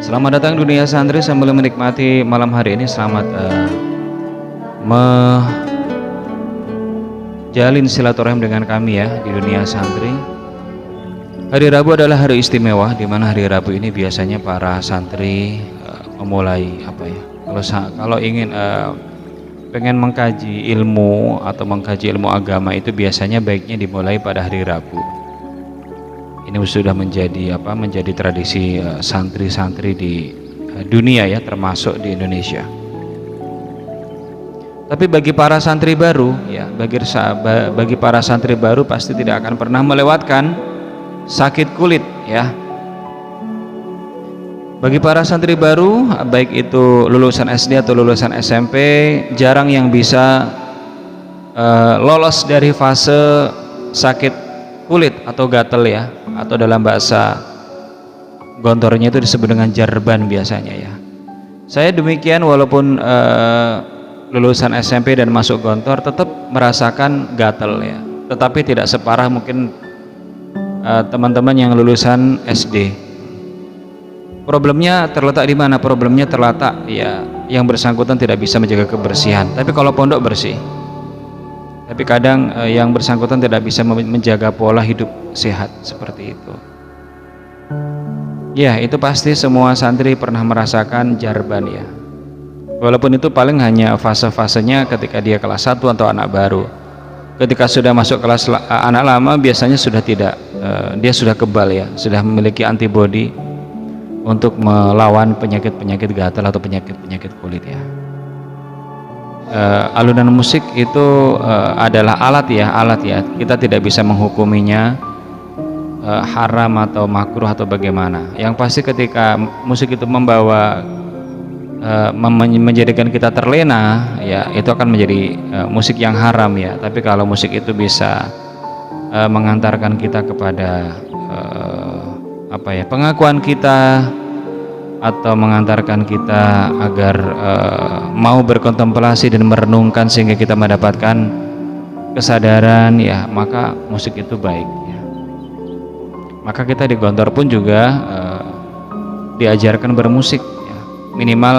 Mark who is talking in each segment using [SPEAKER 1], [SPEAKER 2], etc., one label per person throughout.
[SPEAKER 1] Selamat datang dunia santri, sambil menikmati malam hari ini. Selamat menjalin silaturahim dengan kami ya di dunia santri. Hari Rabu adalah hari istimewa, di mana hari Rabu ini biasanya para santri memulai kalau ingin pengen mengkaji ilmu atau mengkaji ilmu agama, itu biasanya baiknya dimulai pada hari Rabu. Ini sudah menjadi tradisi santri-santri di dunia ya, termasuk di Indonesia. Tapi bagi para santri baru ya, bagi para santri baru pasti tidak akan pernah melewatkan sakit kulit ya. Bagi para santri baru, baik itu lulusan SD atau lulusan SMP, jarang yang bisa lolos dari fase sakit kulit atau gatel ya, atau dalam bahasa gontornya itu disebut dengan jarban biasanya ya. Saya demikian, walaupun lulusan SMP dan masuk gontor tetap merasakan gatel ya, tetapi tidak separah mungkin teman-teman yang lulusan SD. Problemnya terletak di mana? Problemnya terletak ya, yang bersangkutan tidak bisa menjaga kebersihan. Tapi kalau pondok bersih, tapi kadang yang bersangkutan tidak bisa menjaga pola hidup sehat seperti itu. Ya, itu pasti semua santri pernah merasakan jarban ya. Walaupun itu paling hanya fase-fasenya ketika dia kelas 1 atau anak baru. Ketika sudah masuk kelas anak lama, biasanya sudah tidak, dia sudah kebal ya, sudah memiliki antibodi untuk melawan penyakit-penyakit gatal atau penyakit-penyakit kulit ya. Alunan musik itu adalah alat ya, kita tidak bisa menghukuminya haram atau makruh atau bagaimana. Yang pasti ketika musik itu membawa menjadikan kita terlena ya, itu akan menjadi musik yang haram ya. Tapi kalau musik itu bisa mengantarkan kita kepada pengakuan kita, atau mengantarkan kita agar mau berkontemplasi dan merenungkan sehingga kita mendapatkan kesadaran ya, maka musik itu baik ya. Maka kita di Gontor pun juga diajarkan bermusik ya. Minimal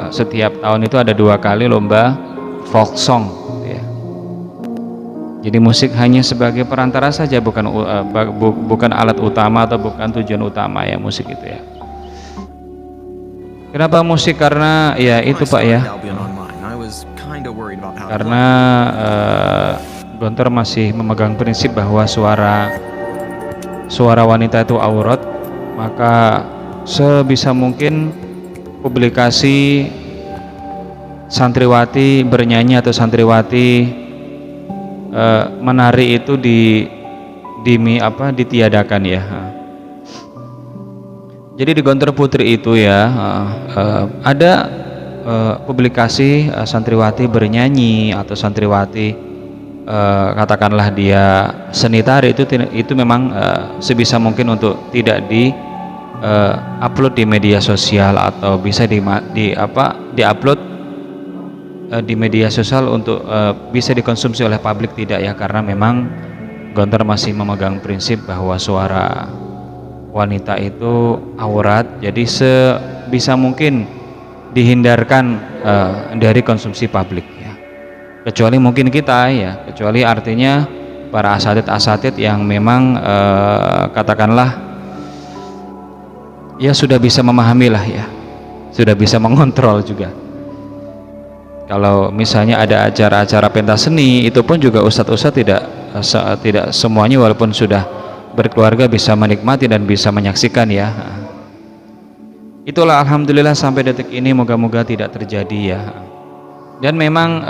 [SPEAKER 1] setiap tahun itu ada 2 kali lomba folk song ya. Jadi musik hanya sebagai perantara saja, bukan alat utama atau bukan tujuan utama ya musik itu ya. Kenapa musik? Karena ya itu Pak ya, karena Gontor masih memegang prinsip bahwa suara wanita itu aurat. Maka sebisa mungkin publikasi santriwati bernyanyi atau santriwati menari itu ditiadakan ya. Jadi di Gontor Putri itu ya ada publikasi santriwati bernyanyi atau santriwati katakanlah dia seni tari, itu memang sebisa mungkin untuk tidak upload di media sosial, atau bisa di-upload di media sosial untuk bisa dikonsumsi oleh publik, tidak ya, karena memang Gontor masih memegang prinsip bahwa suara wanita itu aurat. Jadi sebisa mungkin dihindarkan dari konsumsi publik ya, kecuali mungkin kita ya, kecuali artinya para asatid yang memang katakanlah ya sudah bisa memahami lah ya, sudah bisa mengontrol juga. Kalau misalnya ada acara-acara pentas seni, itu pun juga ustadz-ustadz tidak semuanya walaupun sudah berkeluarga bisa menikmati dan bisa menyaksikan ya. Itulah alhamdulillah sampai detik ini moga-moga tidak terjadi ya. Dan memang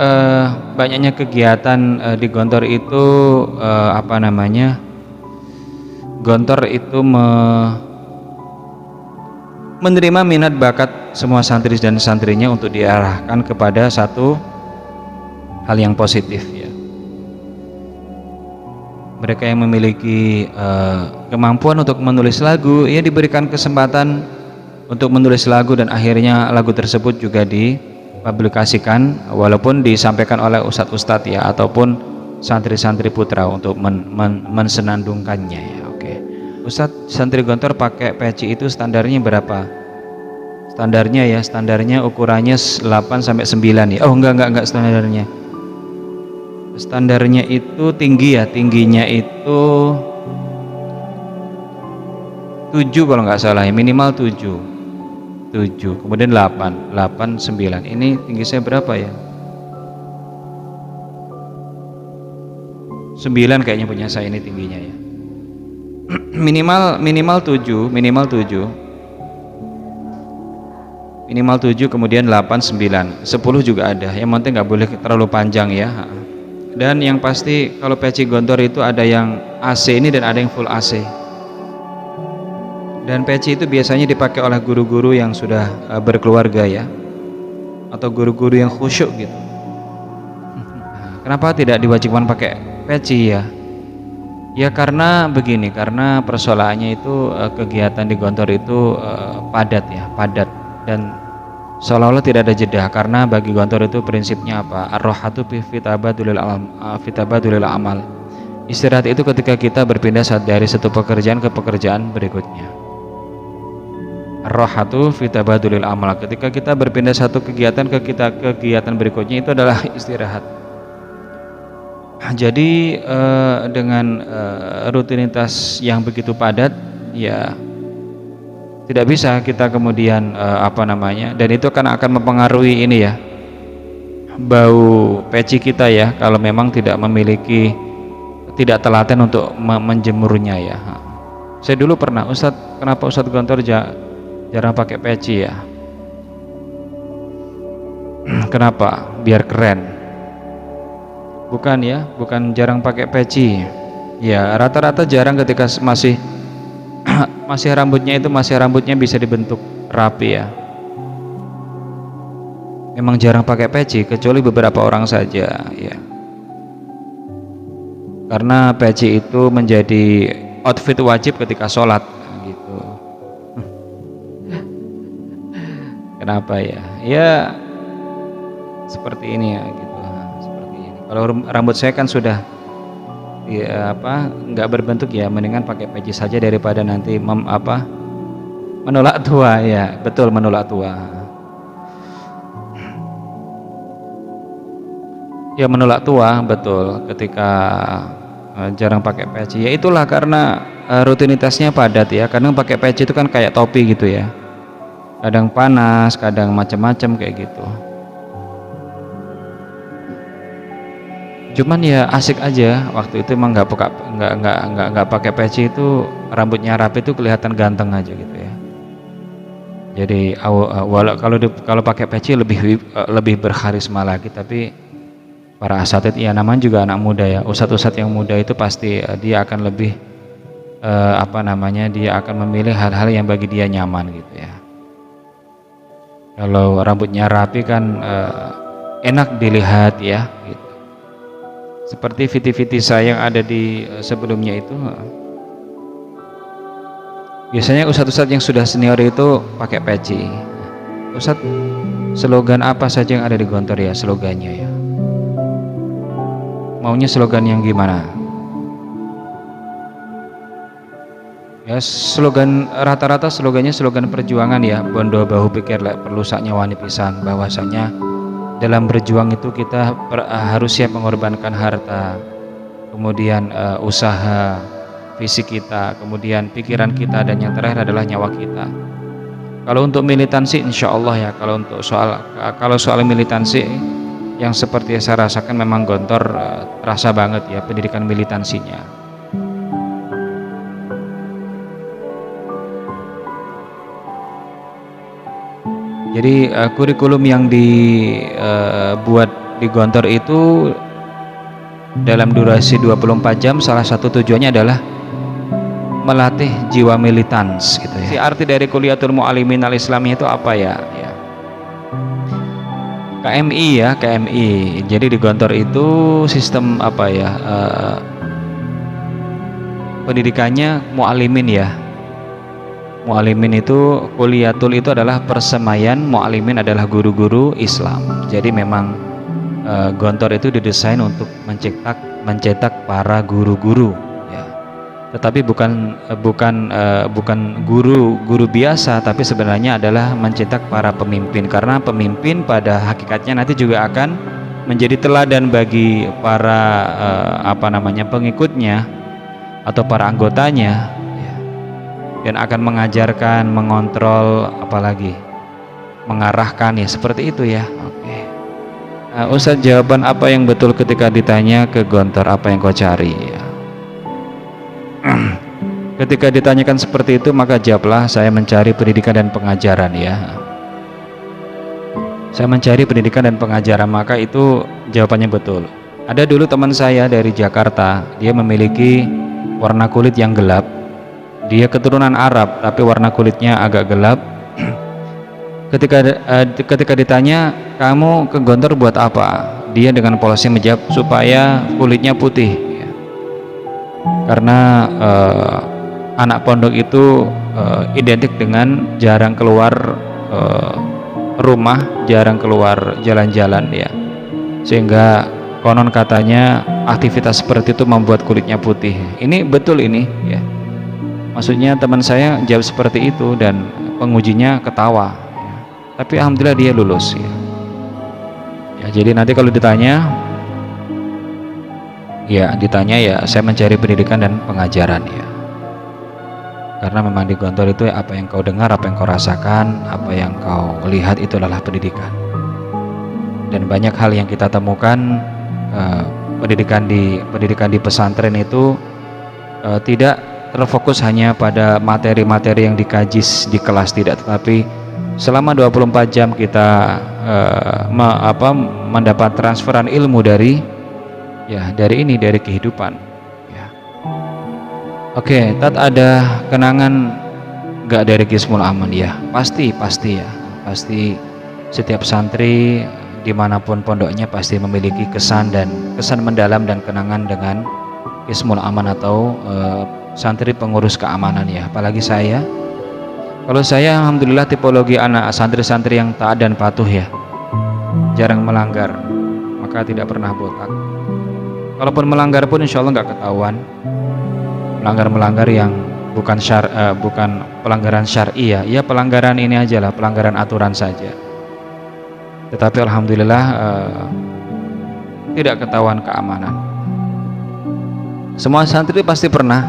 [SPEAKER 1] banyaknya kegiatan di Gontor itu Gontor itu menerima minat bakat semua santri dan santrinya untuk diarahkan kepada satu hal yang positif ya. Mereka yang memiliki kemampuan untuk menulis lagu ya, diberikan kesempatan untuk menulis lagu, dan akhirnya lagu tersebut juga dipublikasikan walaupun disampaikan oleh ustadz-ustadz ya, ataupun santri-santri putra untuk mensenandungkannya ya. Oke. Ustadz, santri Gontor pakai peci itu standarnya berapa? standarnya ya, standarnya ukurannya 8 sampai 9 ya. Oh enggak standarnya. Standarnya itu tinggi ya, tingginya itu 7 kalau nggak salah ya, minimal 7, kemudian 8, 9. Ini tinggi saya berapa ya? 9 kayaknya punya saya ini tingginya ya. minimal 7, kemudian 8, 9, 10 juga ada. Yang penting nggak boleh terlalu panjang ya. Dan yang pasti kalau peci gontor itu ada yang AC ini dan ada yang full AC. Dan peci itu biasanya dipakai oleh guru-guru yang sudah berkeluarga ya, atau guru-guru yang khusyuk gitu. Kenapa tidak diwajibkan pakai peci ya? Ya karena begini, karena persoalannya itu kegiatan di gontor itu padat ya, padat dan seolah-olah tidak ada jeda. Karena bagi gontor itu prinsipnya apa? Ar-rohatu fitabadulil amal. Istirahat itu ketika kita berpindah dari satu pekerjaan ke pekerjaan berikutnya. Ar-rohatu fitabadulil amal. Ketika kita berpindah satu kegiatan ke kegiatan berikutnya, itu adalah istirahat. Jadi dengan rutinitas yang begitu padat ya tidak bisa kita kemudian dan itu kan akan mempengaruhi ini ya, bau peci kita ya, kalau memang tidak tidak telaten untuk menjemurnya ya. Saya dulu pernah, kenapa Ustadz Gontor jarang pakai peci ya? Kenapa? Biar keren. Bukan ya, bukan jarang pakai peci ya, rata-rata jarang ketika masih rambutnya bisa dibentuk rapi ya. Memang jarang pakai peci, kecuali beberapa orang saja ya, karena peci itu menjadi outfit wajib ketika sholat gitu. Kenapa ya? Ya seperti ini ya gitu. Kalau rambut saya kan sudah ya nggak berbentuk ya, mendingan pakai peci saja daripada nanti menolak tua ya. Betul, menolak tua ya, menolak tua betul ketika jarang pakai peci ya. Itulah karena rutinitasnya padat ya. Kadang pakai peci itu kan kayak topi gitu ya, kadang panas, kadang macam-macam kayak gitu. Cuman ya asik aja waktu itu, emang nggak pakai peci itu rambutnya rapi itu kelihatan ganteng aja gitu ya. Jadi kalau pakai peci lebih berkarisma lagi. Tapi para asatid ya, namanya juga anak muda ya, ustadz yang muda itu pasti dia akan lebih dia akan memilih hal-hal yang bagi dia nyaman gitu ya. Kalau rambutnya rapi kan enak dilihat ya gitu. Seperti viti-viti saya yang ada di sebelumnya itu, biasanya ustadz-ustadz yang sudah senior itu pakai peci. Ustadz, slogan apa saja yang ada di gontor ya slogannya ya? Maunya slogan yang gimana? Ya slogan, rata-rata slogannya slogan perjuangan ya. Bondo bahu pikir perlu sak nyawani pisan, bahwasanya dalam berjuang itu kita harus siap mengorbankan harta, kemudian usaha, fisik kita, kemudian pikiran kita, dan yang terakhir adalah nyawa kita. Kalau untuk militansi insya Allah ya, kalau soal militansi yang seperti saya rasakan, memang gontor terasa banget ya pendidikan militansinya. Jadi kurikulum yang dibuat di gontor itu dalam durasi 24 jam, salah satu tujuannya adalah melatih jiwa militans gitu ya. Si arti dari Kuliatul Mu'allimin Al-Islamiyah itu apa ya? KMI ya, KMI. Jadi di gontor itu sistem pendidikannya mu'allimin ya. Mu'allimin itu, kuliatul itu adalah persemaian, mu'allimin adalah guru-guru Islam. Jadi memang gontor itu didesain untuk mencetak para guru-guru ya. tetapi bukan guru biasa, tapi sebenarnya adalah mencetak para pemimpin, karena pemimpin pada hakikatnya nanti juga akan menjadi teladan bagi para pengikutnya atau para anggotanya, ya, dan akan mengajarkan, mengontrol, apalagi mengarahkan, ya seperti itu ya. Oke. Ustadz, jawaban apa yang betul ketika ditanya ke Gontor apa yang kau cari? Ya. Ketika ditanyakan seperti itu, maka jawablah, saya mencari pendidikan dan pengajaran, ya. Saya mencari pendidikan dan pengajaran, maka itu jawabannya betul. Ada dulu teman saya dari Jakarta, dia memiliki warna kulit yang gelap. Dia keturunan Arab, tapi warna kulitnya agak gelap. Ketika ditanya, kamu ke Gontor buat apa? Dia dengan polosnya menjawab, supaya kulitnya putih, ya. Karena anak pondok itu identik dengan jarang keluar rumah, jarang keluar jalan-jalan, ya, sehingga konon katanya aktivitas seperti itu membuat kulitnya putih. Ini betul ini, ya. Maksudnya teman saya jawab seperti itu dan pengujinya ketawa, ya. Tapi alhamdulillah dia lulus, ya. Ya, jadi nanti kalau ditanya ya saya mencari pendidikan dan pengajaran, ya. Karena memang di Gontor itu apa yang kau dengar, apa yang kau rasakan, apa yang kau lihat, itu adalah pendidikan. Dan banyak hal yang kita temukan, pendidikan di pesantren itu tidak terfokus hanya pada materi-materi yang dikaji di kelas, tidak, tetapi selama 24 jam kita mendapat transferan ilmu dari kehidupan. Oke, Tat, ada kenangan gak dari Qismul Aman? Ya, pasti ya. Pasti setiap santri dimanapun pondoknya pasti memiliki kesan mendalam dan kenangan dengan Qismul Aman atau santri pengurus keamanan, ya. Apalagi saya. Kalau saya alhamdulillah tipologi anak santri-santri yang taat dan patuh, ya. Jarang melanggar, maka tidak pernah botak. Kalaupun melanggar pun insya Allah nggak ketahuan. Melanggar yang bukan pelanggaran syar'i, ya pelanggaran ini aja lah, pelanggaran aturan saja. Tetapi alhamdulillah tidak ketahuan keamanan. Semua santri pasti pernah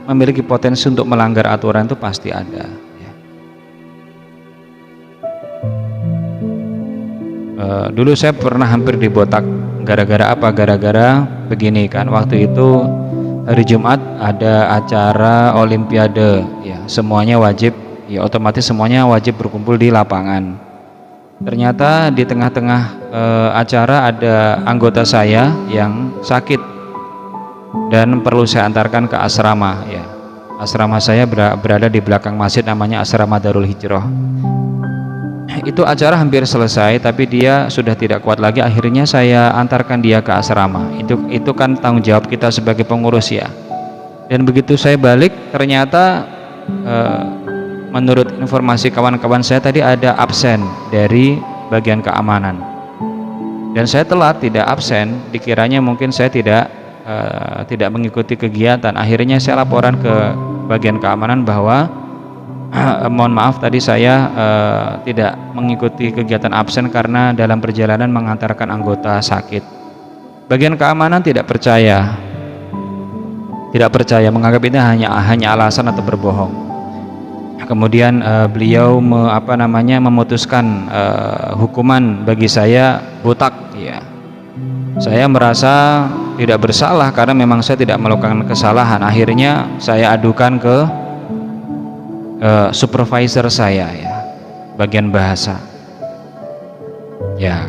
[SPEAKER 1] memiliki potensi untuk melanggar aturan, itu pasti ada, ya. Dulu saya pernah hampir dibotak gara-gara apa? Gara-gara begini kan, waktu itu hari Jumat ada acara Olimpiade, ya, semuanya wajib, ya otomatis semuanya wajib berkumpul di lapangan. Ternyata di tengah-tengah acara ada anggota saya yang sakit dan perlu saya antarkan ke asrama, ya. Asrama saya berada di belakang masjid, namanya Asrama Darul Hijrah. Itu acara hampir selesai, tapi dia sudah tidak kuat lagi. Akhirnya saya antarkan dia ke asrama. Itu kan tanggung jawab kita sebagai pengurus, ya. Dan begitu saya balik, ternyata menurut informasi kawan-kawan saya tadi ada absen dari bagian keamanan. Dan saya telat, tidak absen. Dikiranya mungkin saya tidak mengikuti kegiatan. Akhirnya saya laporan ke bagian keamanan bahwa mohon maaf, tadi saya tidak mengikuti kegiatan absen karena dalam perjalanan mengantarkan anggota sakit. Bagian keamanan tidak percaya, menganggap ini hanya alasan atau berbohong. Kemudian beliau memutuskan hukuman bagi saya botak, ya. Saya merasa tidak bersalah karena memang saya tidak melakukan kesalahan. Akhirnya saya adukan ke supervisor saya, ya, bagian bahasa, ya.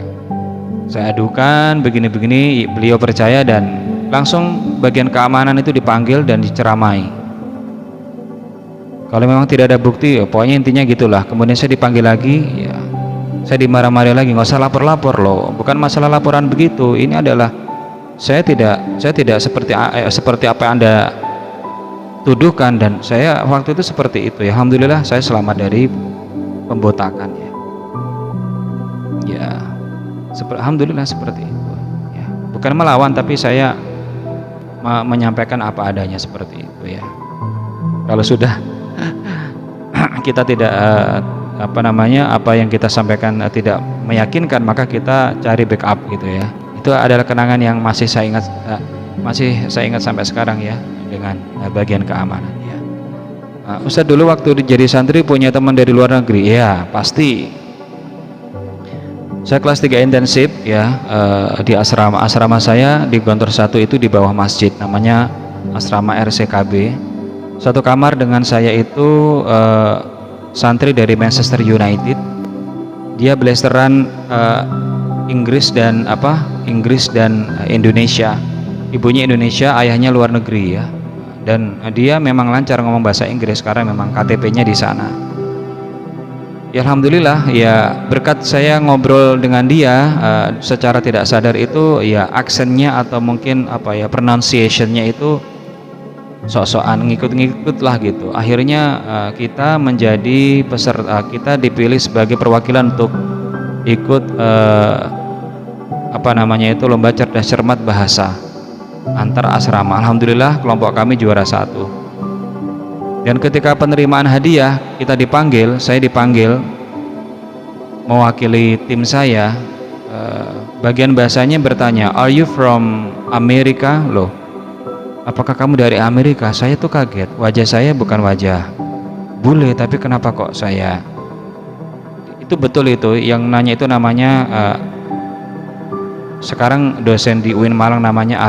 [SPEAKER 1] Saya adukan begini-begini, beliau percaya dan langsung bagian keamanan itu dipanggil dan diceramai. Kalau memang tidak ada bukti, ya, pokoknya intinya gitulah. Kemudian saya dipanggil lagi, ya, saya dimarah-marahi lagi, nggak usah lapor-lapor loh, bukan masalah laporan begitu. Ini adalah saya tidak seperti apa yang Anda tuduhkan, dan saya waktu itu seperti itu, ya. Alhamdulillah saya selamat dari pembotakan, ya. Alhamdulillah seperti itu, ya. Bukan melawan, tapi saya menyampaikan apa adanya seperti itu ya. Kalau sudah kita tidak apa yang kita sampaikan tidak meyakinkan, maka kita cari backup gitu ya. Itu adalah kenangan yang masih saya ingat sampai sekarang ya, dengan bagian keamanan ya. Ustadz dulu waktu jadi santri punya teman dari luar negeri ya, pasti. Saya kelas 3 intensif ya, di asrama saya di Gontor 1 itu di bawah masjid, namanya asrama RCKB. Satu kamar dengan saya itu santri dari Manchester United. Dia blasteran Inggris dan Indonesia. Ibunya Indonesia, ayahnya luar negeri ya. Dan dia memang lancar ngomong bahasa Inggris karena memang KTP-nya di sana. Ya alhamdulillah ya, berkat saya ngobrol dengan dia secara tidak sadar itu ya, aksennya atau mungkin pronunciation-nya itu sok-sokan ngikut-ngikut lah gitu. Akhirnya kita menjadi peserta, kita dipilih sebagai perwakilan untuk ikut lomba cerdas cermat bahasa antar asrama. Alhamdulillah kelompok kami juara 1. Dan ketika penerimaan hadiah saya dipanggil mewakili tim saya. Bagian bahasanya bertanya, "Are you from America?" Loh, apakah kamu dari Amerika? Saya tuh kaget, wajah saya bukan wajah bule, tapi kenapa kok saya itu betul itu yang nanya itu namanya sekarang dosen di UIN Malang, namanya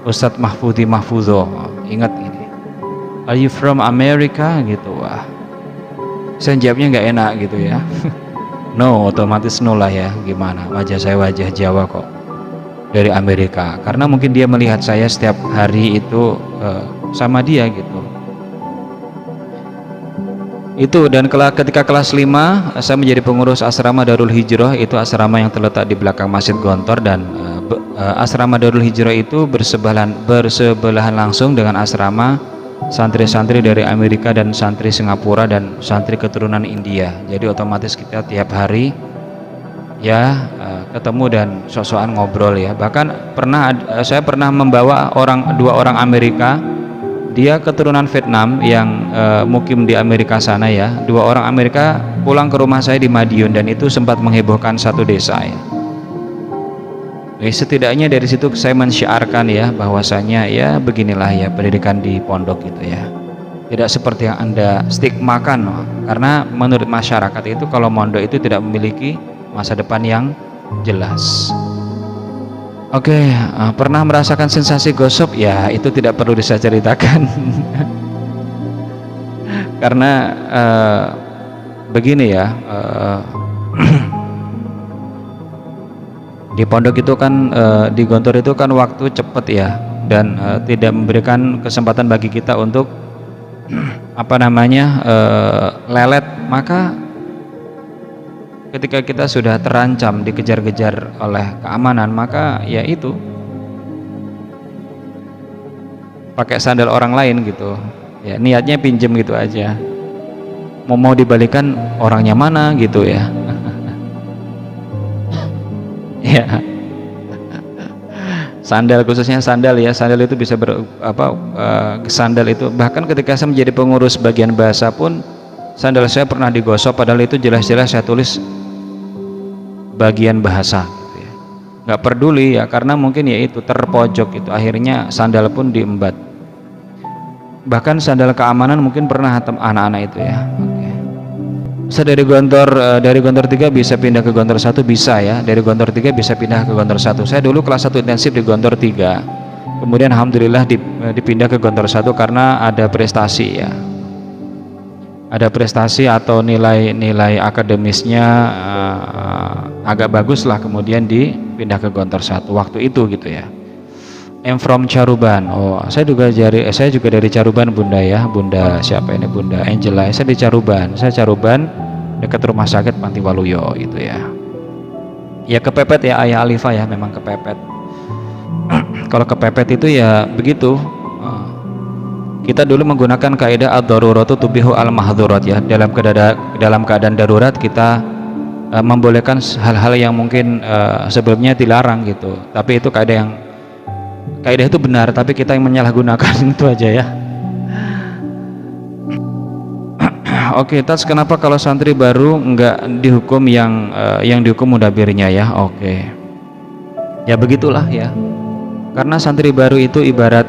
[SPEAKER 1] Ustadz Mahfudzi Mahfuzo. Ingat ini, "Are you from America?" gitu. Wah, saya jawabnya nggak enak gitu ya. No, otomatis no lah ya, gimana, wajah saya wajah Jawa kok dari Amerika, karena mungkin dia melihat saya setiap hari itu sama dia gitu. Itu, dan ketika kelas 5 saya menjadi pengurus asrama Darul Hijrah. Itu asrama yang terletak di belakang Masjid Gontor, dan asrama Darul Hijrah itu bersebelahan langsung dengan asrama santri-santri dari Amerika dan santri Singapura dan santri keturunan India. Jadi otomatis kita tiap hari ya ketemu dan sok-sokan ngobrol ya. Bahkan saya pernah membawa dua orang Amerika, dia keturunan Vietnam yang mukim di Amerika sana ya. Dua orang Amerika pulang ke rumah saya di Madiun, dan itu sempat menghebohkan satu desa ya. Setidaknya dari situ saya mensyiarkan ya, bahwasanya ya beginilah ya pendidikan di pondok gitu ya. Tidak seperti yang Anda stigmakan, karena menurut masyarakat itu kalau mondok itu tidak memiliki masa depan yang jelas. Oke, pernah merasakan sensasi gosip? Ya, itu tidak perlu saya ceritakan. Karena begini ya, di pondok itu kan, di Gontor itu kan waktu cepet ya, dan tidak memberikan kesempatan bagi kita untuk lelet. Maka ketika kita sudah terancam dikejar-kejar oleh keamanan, maka ya itu pakai sandal orang lain gitu ya, niatnya pinjem gitu aja, mau dibalikan orangnya mana gitu ya. Ya, sandal, khususnya sandal ya, sandal itu bisa sandal itu bahkan ketika saya menjadi pengurus bagian bahasa pun sandal saya pernah digosok, padahal itu jelas-jelas saya tulis bagian bahasa gitu ya. Nggak peduli ya, karena mungkin ya itu terpojok itu, akhirnya sandal pun diembat. Bahkan sandal keamanan mungkin pernah anak-anak itu ya. Saya dari Gontor 3 bisa pindah ke Gontor 1, bisa ya. Dari Gontor 3 bisa pindah ke Gontor 1. Saya dulu kelas 1 intensif di Gontor 3. Kemudian alhamdulillah dipindah ke Gontor 1 karena ada prestasi ya. Ada prestasi atau nilai akademisnya agak bagus lah, kemudian dipindah ke Gontor 1 waktu itu gitu ya. I'm from Caruban. Oh, saya juga dari Caruban, Bunda ya. Bunda siapa ini? Bunda Angela. Saya di Caruban. Saya Caruban dekat rumah sakit Panti Waluyo itu ya. Ya kepepet ya, Ayah Alifah ya, memang kepepet. Kalau kepepet itu ya begitu. Kita dulu menggunakan kaidah ad-daruratu tubihu al-mahdzurat ya. Dalam keadaan darurat kita membolehkan hal-hal yang mungkin sebelumnya dilarang gitu. Tapi itu kaidah yang kaidah itu benar, tapi kita yang menyalahgunakan itu aja ya. Oke, Tats, kenapa kalau santri baru nggak dihukum yang dihukum mudabirnya ya? Oke, ya begitulah ya. Karena santri baru itu ibarat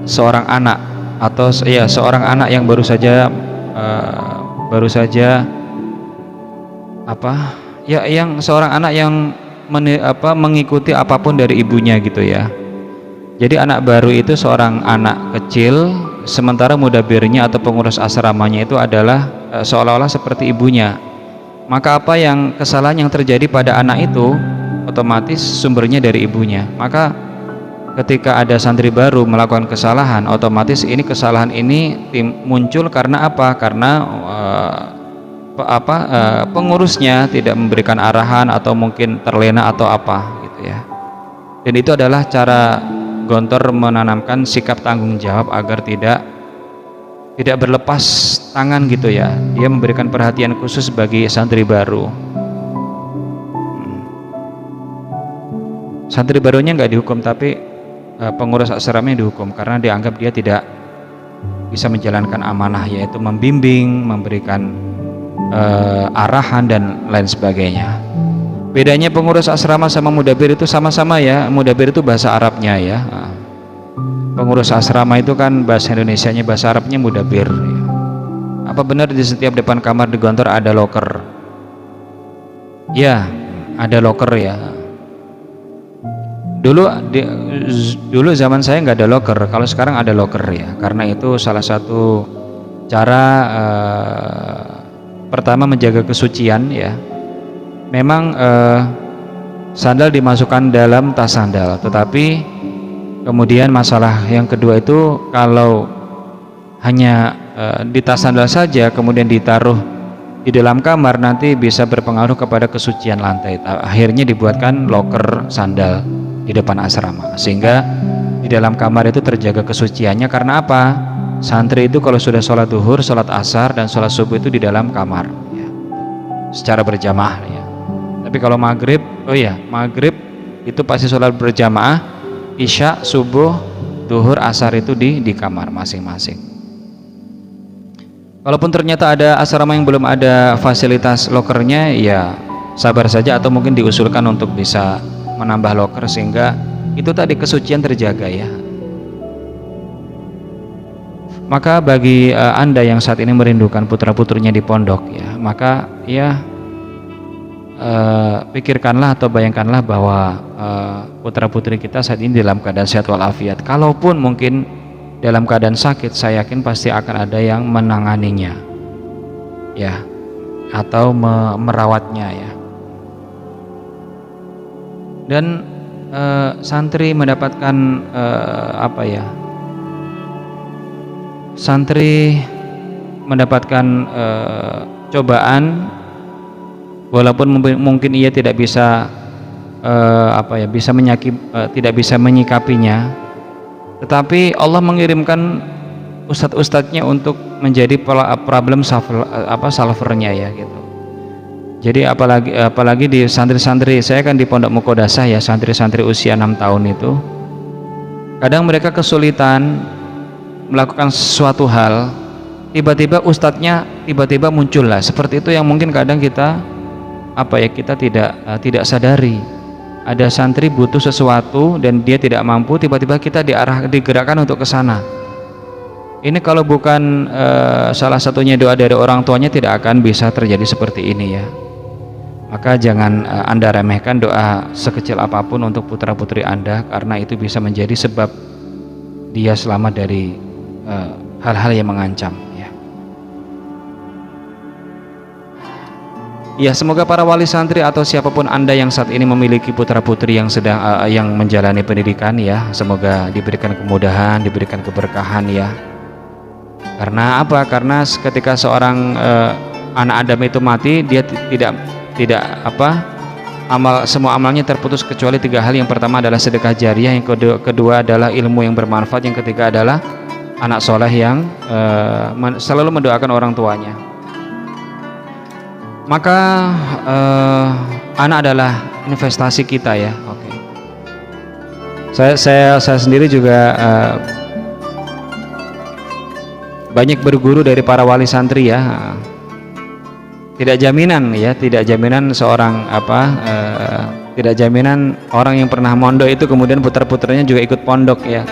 [SPEAKER 1] seorang anak, atau ya seorang anak yang baru saja apa ya, yang seorang anak yang mengikuti apapun dari ibunya gitu ya. Jadi anak baru itu seorang anak kecil, sementara mudabirnya atau pengurus asramanya itu adalah seolah-olah seperti ibunya. Maka apa yang kesalahan yang terjadi pada anak itu otomatis sumbernya dari ibunya. Maka ketika ada santri baru melakukan kesalahan, otomatis kesalahan ini muncul karena apa? Karena pengurusnya tidak memberikan arahan, atau mungkin terlena atau apa gitu ya. Dan itu adalah cara Gontor menanamkan sikap tanggung jawab agar tidak berlepas tangan gitu ya. Dia memberikan perhatian khusus bagi santri baru. Santri barunya nggak dihukum, tapi pengurus asramanya dihukum karena dianggap dia tidak bisa menjalankan amanah, yaitu membimbing, memberikan arahan dan lain sebagainya. Bedanya pengurus asrama sama mudabir itu sama-sama ya. Mudabir itu bahasa Arabnya ya. Pengurus asrama itu kan bahasa Indonesianya, bahasa Arabnya mudabir ya. Apa benar di setiap depan kamar di Gontor ada loker? Ya, ada loker ya. Dulu zaman saya nggak ada loker, kalau sekarang ada loker ya. Karena itu salah satu cara pertama menjaga kesucian ya. Memang sandal dimasukkan dalam tas sandal, tetapi kemudian masalah yang kedua itu kalau hanya di tas sandal saja kemudian ditaruh di dalam kamar, nanti bisa berpengaruh kepada kesucian lantai. Akhirnya dibuatkan loker sandal di depan asrama, sehingga di dalam kamar itu terjaga kesuciannya. Karena apa? Santri itu kalau sudah sholat duhur, sholat asar, dan sholat subuh itu di dalam kamar ya, secara berjamaah ya. Tapi kalau maghrib, maghrib itu pasti sholat berjamaah, isya, subuh, duhur, asar itu di kamar masing-masing. Kalaupun ternyata ada asrama yang belum ada fasilitas lokernya, ya sabar saja, atau mungkin diusulkan untuk bisa menambah loker sehingga itu tadi kesucian terjaga ya. Maka bagi Anda yang saat ini merindukan putra-putrinya di pondok ya, maka ya pikirkanlah atau bayangkanlah bahwa putra-putri kita saat ini dalam keadaan sehat walafiat. Kalaupun mungkin dalam keadaan sakit, saya yakin pasti akan ada yang menanganinya ya, atau merawatnya ya. Dan santri mendapatkan santri mendapatkan cobaan, walaupun mungkin ia tidak bisa tidak bisa menyikapinya, tetapi Allah mengirimkan ustadz-ustadznya untuk menjadi problem solvernya ya gitu. Jadi apalagi di santri-santri, saya kan di Pondok Mukodasah ya, santri-santri usia 6 tahun itu kadang mereka kesulitan melakukan sesuatu hal, tiba-tiba ustadznya tiba-tiba muncul lah, seperti itu yang mungkin kadang kita kita tidak sadari. Ada santri butuh sesuatu dan dia tidak mampu, tiba-tiba kita digerakkan untuk ke sana. Ini kalau bukan salah satunya doa dari orang tuanya, tidak akan bisa terjadi seperti ini ya. Maka jangan Anda remehkan doa sekecil apapun untuk putra-putri Anda, karena itu bisa menjadi sebab dia selamat dari hal-hal yang mengancam. Ya, semoga para wali santri atau siapapun Anda yang saat ini memiliki putra-putri yang sedang yang menjalani pendidikan ya, semoga diberikan kemudahan, diberikan keberkahan ya. Karena apa? Karena ketika seorang anak Adam itu mati, dia semua amalnya terputus kecuali 3 hal. Yang pertama adalah sedekah jariah, yang kedua adalah ilmu yang bermanfaat, yang ketiga adalah anak soleh yang selalu mendoakan orang tuanya. Maka anak adalah investasi kita ya. Oke. Saya sendiri juga banyak berguru dari para wali santri ya. Tidak jaminan ya, tidak jaminan seorang tidak jaminan orang yang pernah mondok itu kemudian putra-putranya juga ikut pondok ya.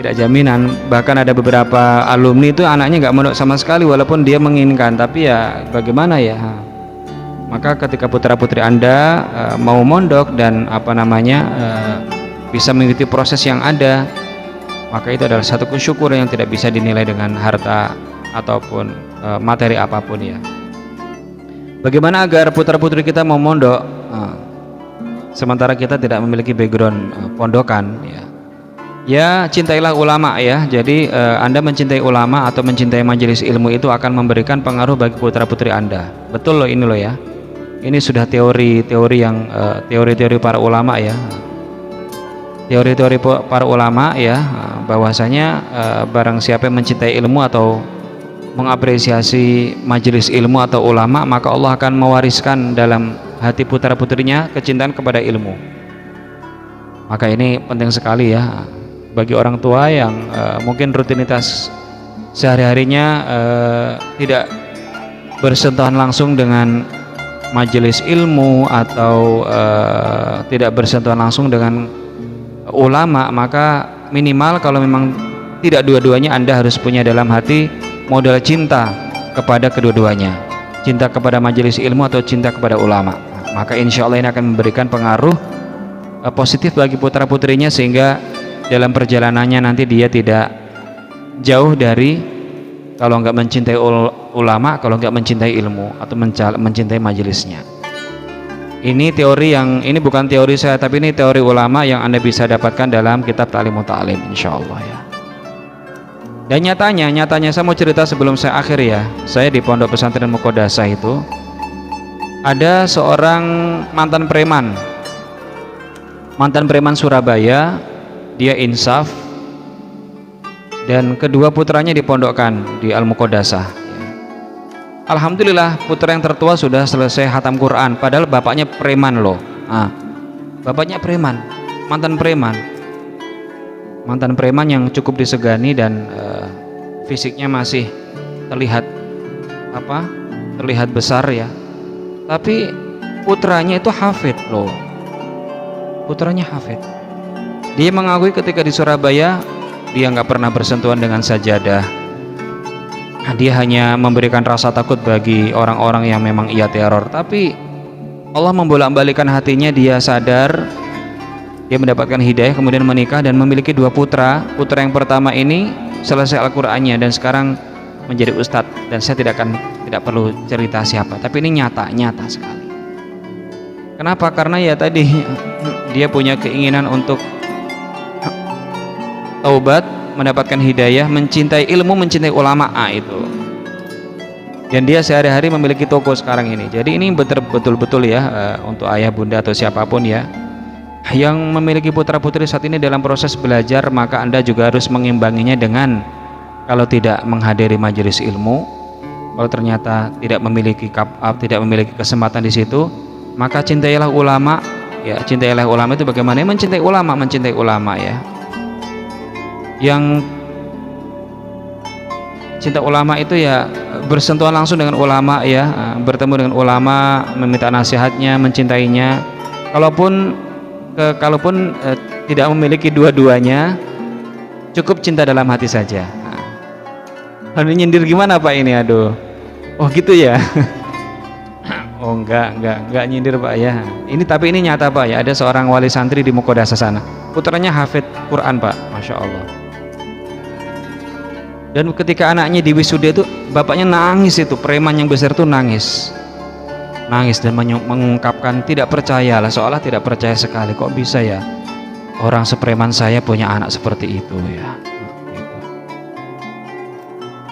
[SPEAKER 1] Tidak jaminan. Bahkan ada beberapa alumni itu anaknya nggak mondok sama sekali walaupun dia menginginkan, tapi ya bagaimana ya. Maka ketika putra-putri Anda mau mondok dan bisa mengikuti proses yang ada, maka itu adalah satu kesyukuran yang tidak bisa dinilai dengan harta ataupun materi apapun ya. Bagaimana agar putra-putri kita mau mondok sementara kita tidak memiliki background pondokan ya? Ya, cintailah ulama ya. Jadi Anda mencintai ulama atau mencintai majelis ilmu itu akan memberikan pengaruh bagi putra-putri Anda. Betul loh ini loh ya. Ini sudah teori-teori yang teori-teori para ulama ya. Teori-teori para ulama ya, bahwasanya barang siapa yang mencintai ilmu atau mengapresiasi majelis ilmu atau ulama, maka Allah akan mewariskan dalam hati putra-putrinya kecintaan kepada ilmu. Maka ini penting sekali ya bagi orang tua yang mungkin rutinitas sehari-harinya tidak bersentuhan langsung dengan majelis ilmu atau tidak bersentuhan langsung dengan ulama, maka minimal kalau memang tidak dua-duanya, Anda harus punya dalam hati modal cinta kepada kedua-duanya, cinta kepada majelis ilmu atau cinta kepada ulama. Maka insya Allah ini akan memberikan pengaruh positif bagi putra-putrinya, sehingga dalam perjalanannya nanti dia tidak jauh dari, kalau nggak mencintai ulama, kalau nggak mencintai ilmu atau mencintai majelisnya. Ini teori ini bukan teori saya, tapi ini teori ulama yang Anda bisa dapatkan dalam kitab Ta'limut Ta'lim insyaallah ya. Dan nyatanya saya mau cerita sebelum saya akhir ya. Saya di Pondok Pesantren Mukodasah itu ada seorang mantan preman Surabaya. Dia insaf dan kedua putranya dipondokkan di Al-Mukodasah. Alhamdulillah, putra yang tertua sudah selesai khatam Quran, padahal bapaknya preman loh. Bapaknya preman, mantan preman yang cukup disegani dan fisiknya masih terlihat besar ya. Tapi putranya itu hafid loh. Putranya hafid. Dia mengakui ketika di Surabaya dia nggak pernah bersentuhan dengan sajadah. Dia hanya memberikan rasa takut bagi orang-orang yang memang ia teror. Tapi Allah membolak-balikan hatinya, dia sadar, dia mendapatkan hidayah, kemudian menikah dan memiliki dua putra. Putra yang pertama ini selesai Al-Qur'annya dan sekarang menjadi ustadz. Dan saya tidak perlu cerita siapa, tapi ini nyata sekali. Kenapa? Karena ya tadi dia punya keinginan untuk taubat, mendapatkan hidayah, mencintai ilmu, mencintai ulama itu. Dan dia sehari-hari memiliki toko sekarang ini. Jadi ini betul-betul ya untuk ayah bunda atau siapapun ya yang memiliki putra-putri saat ini dalam proses belajar, maka Anda juga harus mengimbanginya dengan, kalau tidak menghadiri majelis ilmu, kalau ternyata tidak memiliki kesempatan di situ, maka cintailah ulama ya. Cintailah ulama itu bagaimana? Mencintai ulama ya. Yang cinta ulama itu ya bersentuhan langsung dengan ulama ya, bertemu dengan ulama, meminta nasihatnya, mencintainya. Kalaupun tidak memiliki dua-duanya, cukup cinta dalam hati saja. Lalu nyindir gimana Pak ini? Aduh. Oh gitu ya. Oh enggak nyindir Pak ya. Tapi ini nyata Pak ya. Ada seorang wali santri di Mukodasah sana. Putranya hafid Quran Pak, masya Allah. Dan ketika anaknya di wisuda itu, bapaknya nangis, itu preman yang besar itu nangis dan mengungkapkan tidak percaya lah, seolah tidak percaya sekali, kok bisa ya orang sepreman saya punya anak seperti itu ya.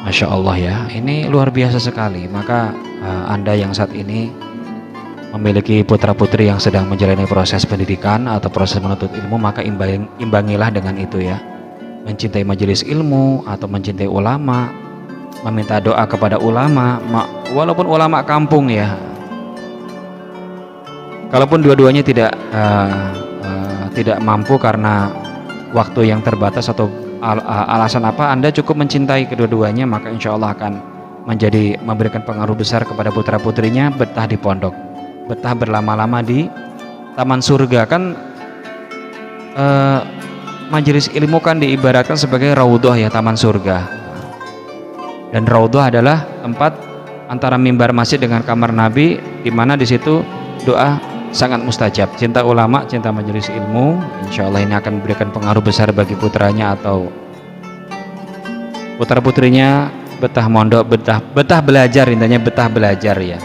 [SPEAKER 1] Masya Allah ya, ini luar biasa sekali. Maka Anda yang saat ini memiliki putra-putri yang sedang menjalani proses pendidikan atau proses menuntut ilmu, maka imbangilah dengan itu ya. Mencintai majelis ilmu atau mencintai ulama, meminta doa kepada ulama, walaupun ulama kampung ya. Kalaupun dua-duanya tidak tidak mampu karena waktu yang terbatas atau alasan apa, Anda cukup mencintai kedua-duanya, maka insya Allah akan memberikan pengaruh besar kepada putra-putrinya betah di pondok, betah berlama-lama di taman surga. Kan majelis ilmu kan diibaratkan sebagai raudhah ya, taman surga. Dan raudhah adalah tempat antara mimbar masjid dengan kamar Nabi, di mana di situ doa sangat mustajab. Cinta ulama, cinta majelis ilmu, insya Allah ini akan memberikan pengaruh besar bagi putranya atau putra putrinya betah mondok, betah belajar, intinya betah belajar ya.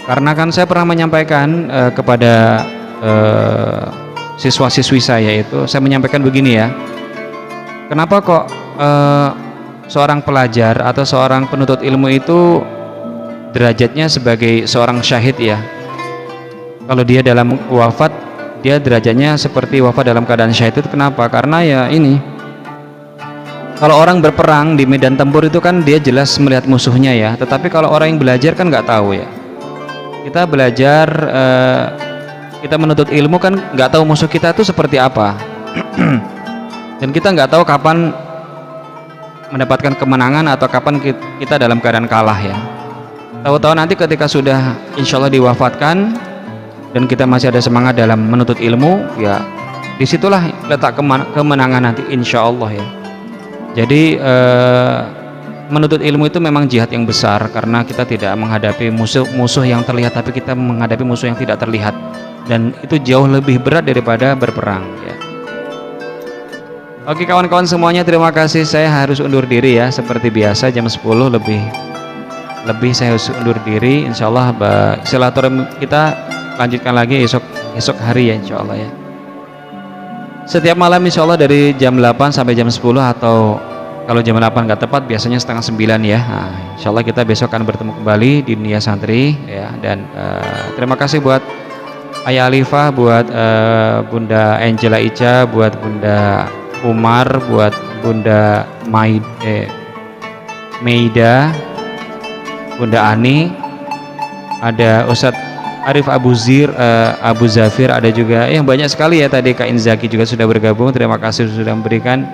[SPEAKER 1] Karena kan saya pernah menyampaikan kepada siswa-siswi saya itu, saya menyampaikan begini ya, kenapa kok seorang pelajar atau seorang penuntut ilmu itu derajatnya sebagai seorang syahid ya. Kalau dia dalam wafat, dia derajatnya seperti wafat dalam keadaan syahid. Itu kenapa? Karena ya ini, kalau orang berperang di medan tempur itu kan dia jelas melihat musuhnya ya, tetapi kalau orang yang belajar kan nggak tahu ya. Kita belajar, kita menuntut ilmu kan nggak tahu musuh kita itu seperti apa. Dan kita nggak tahu kapan mendapatkan kemenangan atau kapan kita dalam keadaan kalah ya. Tahu-tahu nanti ketika sudah insya Allah diwafatkan dan kita masih ada semangat dalam menuntut ilmu ya, disitulah letak kemenangan nanti insya Allah ya. Jadi menuntut ilmu itu memang jihad yang besar, karena kita tidak menghadapi musuh yang terlihat, tapi kita menghadapi musuh yang tidak terlihat, dan itu jauh lebih berat daripada berperang ya. Oke kawan-kawan semuanya, terima kasih. Saya harus undur diri ya, seperti biasa jam 10 lebih saya harus undur diri. Insya Allah silaturahmi kita lanjutkan lagi esok hari ya, insya Allah ya. Setiap malam insya Allah dari jam 8 sampai jam 10, atau kalau jam 8 nggak tepat biasanya setengah 9 ya. Nah, insya Allah kita besok akan bertemu kembali di Dunia Santri ya. Dan terima kasih buat Ayah Alifah, buat Bunda Angela Ica, buat Bunda Umar, buat Bunda Meida, Bunda Ani, ada Ustadz Arif Abu Zafir, ada juga yang banyak sekali ya, tadi Kak Inzaki juga sudah bergabung. Terima kasih sudah memberikan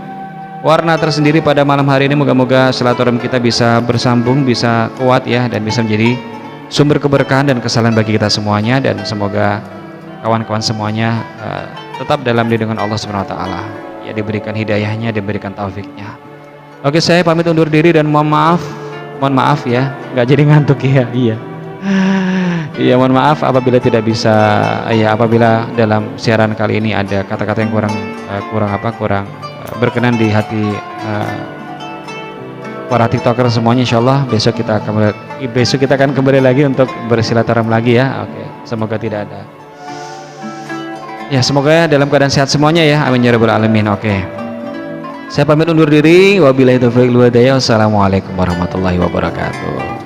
[SPEAKER 1] warna tersendiri pada malam hari ini. Moga-moga silaturahmi kita bisa bersambung, bisa kuat ya, dan bisa menjadi sumber keberkahan dan kesalahan bagi kita semuanya. Dan semoga kawan-kawan semuanya tetap dalam lindungan Allah Subhanahu wa taala. Ya, diberikan hidayahnya, diberikan taufiknya. Oke, saya pamit undur diri dan mohon maaf ya, nggak jadi ngantuk ya. Iya, mohon maaf apabila tidak bisa ya, apabila dalam siaran kali ini ada kata-kata yang kurang berkenan di hati para tiktoker semuanya. Insyaallah besok kita akan kembali lagi untuk bersilaturahmi lagi ya. Oke, semoga tidak ada. Ya, semoga dalam keadaan sehat semuanya ya. Amin ya rabbal alamin. Oke. Saya pamit undur diri. Wabillahi taufiq wal hidayah. Wassalamualaikum warahmatullahi wabarakatuh.